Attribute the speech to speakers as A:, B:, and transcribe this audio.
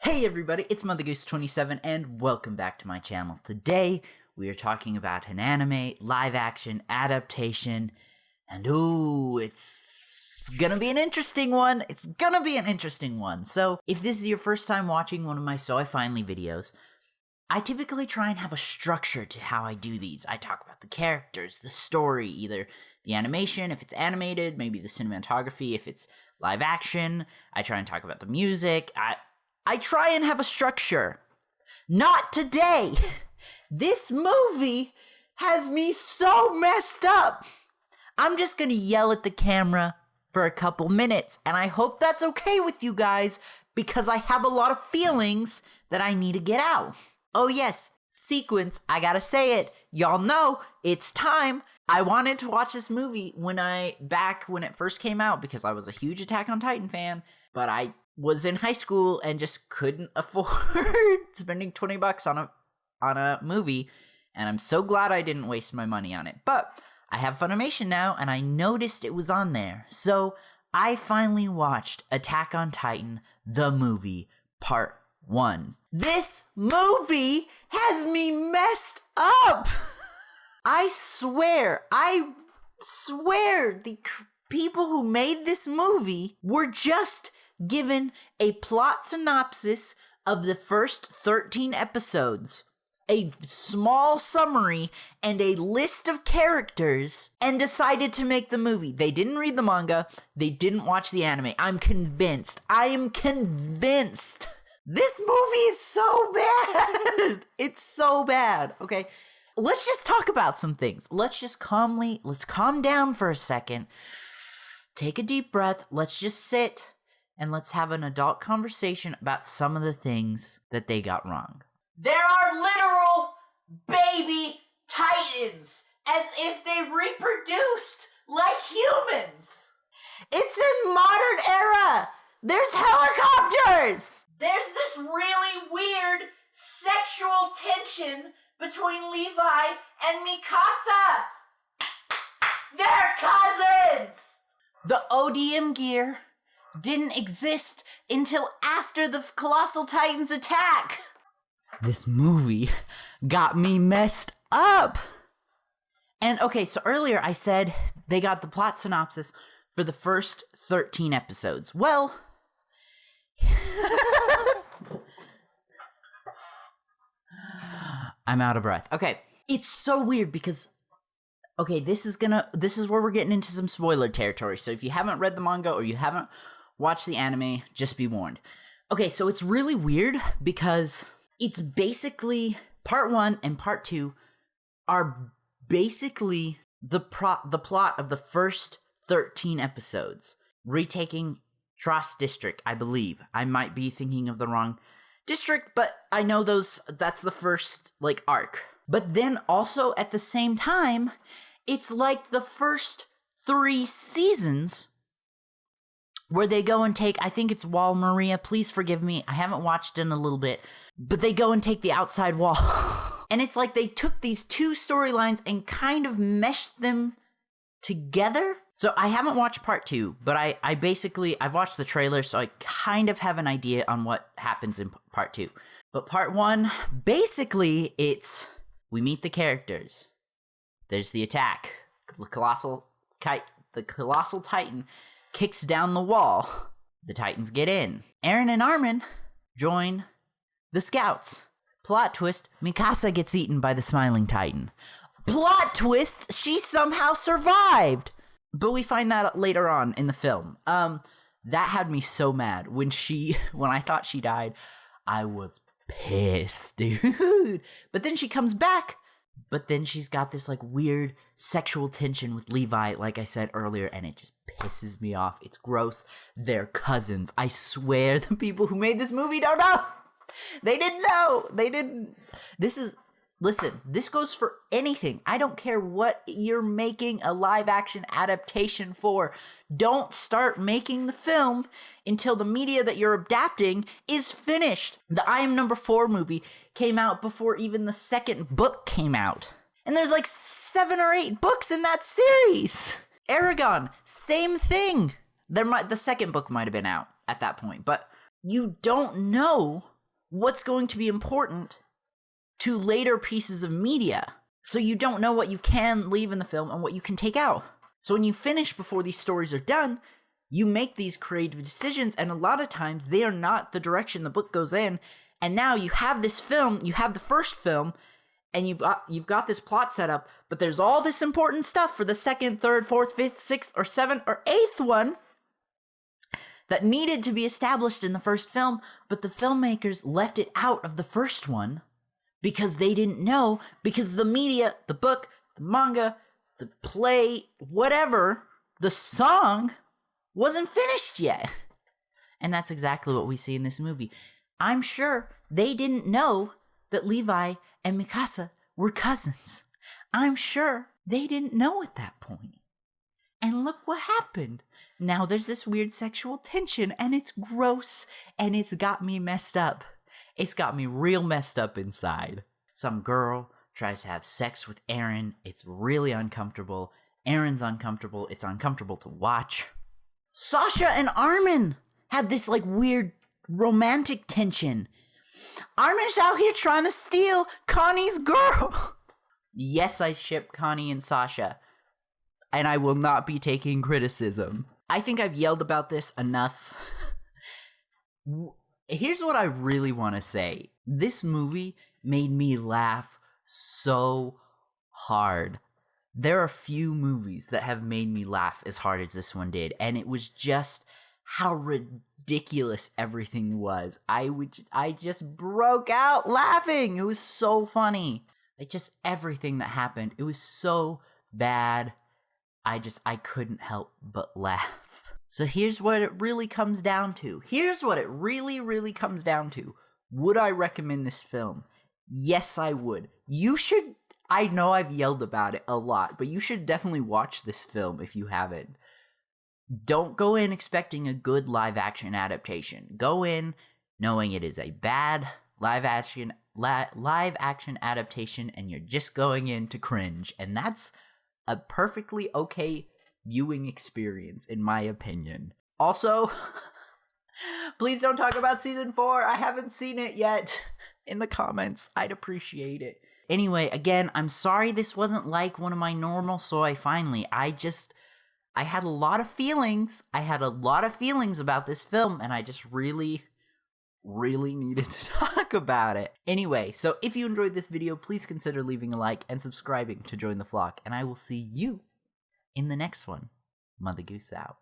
A: Hey everybody, it's MotherGoose27 and welcome back to my channel. Today we are talking about an anime, live action, adaptation, and ooh, it's gonna be an interesting one. So if this is your first time watching one of my So I Finally videos, I typically try and have a structure to how I do these. I talk about the characters, the story, either the animation, if it's animated, maybe the cinematography, if it's live action. I try and talk about the music. I try and have a structure. Not today. This movie has me so messed up. I'm just gonna yell at the camera for a couple minutes, and I hope that's okay with you guys, because I have a lot of feelings that I need to get out. Oh yes, sequence, I gotta say it. Y'all know, it's time. I wanted to watch this movie back when it first came out, because I was a huge Attack on Titan fan, but I was in high school and just couldn't afford spending $20 on a movie, and I'm so glad I didn't waste my money on it. But I have Funimation now, and I noticed it was on there, so I finally watched Attack on Titan, the movie, Part 1. This movie has me messed up! I swear, the people who made this movie were just given a plot synopsis of the first 13 episodes, a small summary, and a list of characters, and decided to make the movie. They didn't read the manga. They didn't watch the anime. I am convinced. This movie is so bad. It's so bad. Okay, let's just talk about some things. Let's calm down for a second. Take a deep breath. Let's just sit and let's have an adult conversation about some of the things that they got wrong. There are literal baby titans, as if they reproduced like humans. It's in modern era. There's helicopters. There's this really weird sexual tension between Levi and Mikasa. They're cousins. The ODM gear didn't exist until after the Colossal Titans attack. This movie got me messed up. And okay, so earlier I said they got the plot synopsis for the first 13 episodes. Well, I'm out of breath. Okay, it's so weird because, okay, this is where we're getting into some spoiler territory. So if you haven't read the manga or you haven't watched the anime, just be warned. Okay, so it's really weird because it's basically part 1 and part 2 are basically the plot of the first 13 episodes, retaking Trost district, I believe. I might be thinking of the wrong district, but I know that's the first arc. But then also at the same time, it's like the first 3 seasons where they go and take, I think it's Wall Maria, please forgive me, I haven't watched in a little bit, but they go and take the outside wall. And it's like they took these 2 storylines and kind of meshed them together. So I haven't watched part 2, but I've watched the trailer, so I kind of have an idea on what happens in part 2. But part 1, basically, we meet the characters. There's the attack. The Colossal Titan kicks down the wall. The Titans get in. Eren and Armin join the Scouts. Plot twist, Mikasa gets eaten by the Smiling Titan. Plot twist, she somehow survived. But we find that out later on in the film. That had me so mad. When I thought she died, I was pissed, dude. But then she comes back. But then she's got this weird sexual tension with Levi, like I said earlier, and it just pisses me off. It's gross. They're cousins. I swear the people who made this movie don't know. They didn't know. Listen, this goes for anything. I don't care what you're making a live action adaptation for. Don't start making the film until the media that you're adapting is finished. The I Am Number 4 movie came out before even the second book came out. And there's 7 or 8 books in that series. Eragon, same thing. The second book might have been out at that point, but you don't know what's going to be important to later pieces of media. So you don't know what you can leave in the film and what you can take out. So when you finish before these stories are done, you make these creative decisions, and a lot of times they are not the direction the book goes in. And now you have this film, you have the first film, and you've got this plot set up, but there's all this important stuff for the second, third, fourth, fifth, sixth, or seventh, or eighth one that needed to be established in the first film, but the filmmakers left it out of the first one because they didn't know, because the media, the book, the manga, the play, whatever, the song wasn't finished yet. And that's exactly what we see in this movie. I'm sure they didn't know that Levi and Mikasa were cousins. I'm sure they didn't know at that point. And look what happened. Now there's this weird sexual tension, and it's gross, and it's got me messed up. It's got me real messed up inside. Some girl tries to have sex with Eren. It's really uncomfortable. Eren's uncomfortable. It's uncomfortable to watch. Sasha and Armin have this like weird romantic tension. Armin's out here trying to steal Connie's girl. Yes, I ship Connie and Sasha, and I will not be taking criticism. I think I've yelled about this enough. Here's what I really want to say. This movie made me laugh so hard. There are few movies that have made me laugh as hard as this one did, and it was just how ridiculous everything was. I just broke out laughing. It was so funny. Like, just everything that happened. It was so bad. I couldn't help but laugh. So here's what it really comes down to. Here's what it really, really comes down to. Would I recommend this film? Yes, I would. You should. I know I've yelled about it a lot, but you should definitely watch this film if you haven't. Don't go in expecting a good live-action adaptation. Go in knowing it is a bad live-action adaptation, and you're just going in to cringe. And that's a perfectly okay viewing experience, in my opinion. Also, please don't talk about season 4. I haven't seen it yet. In the comments, I'd appreciate it. Anyway, again, I'm sorry this wasn't like one of my normal soy finally. I had a lot of feelings. I had a lot of feelings about this film, and I just really needed to talk about it. Anyway, so if you enjoyed this video, please consider leaving a like and subscribing to join the flock, and I will see you in the next one. Mother Goose out.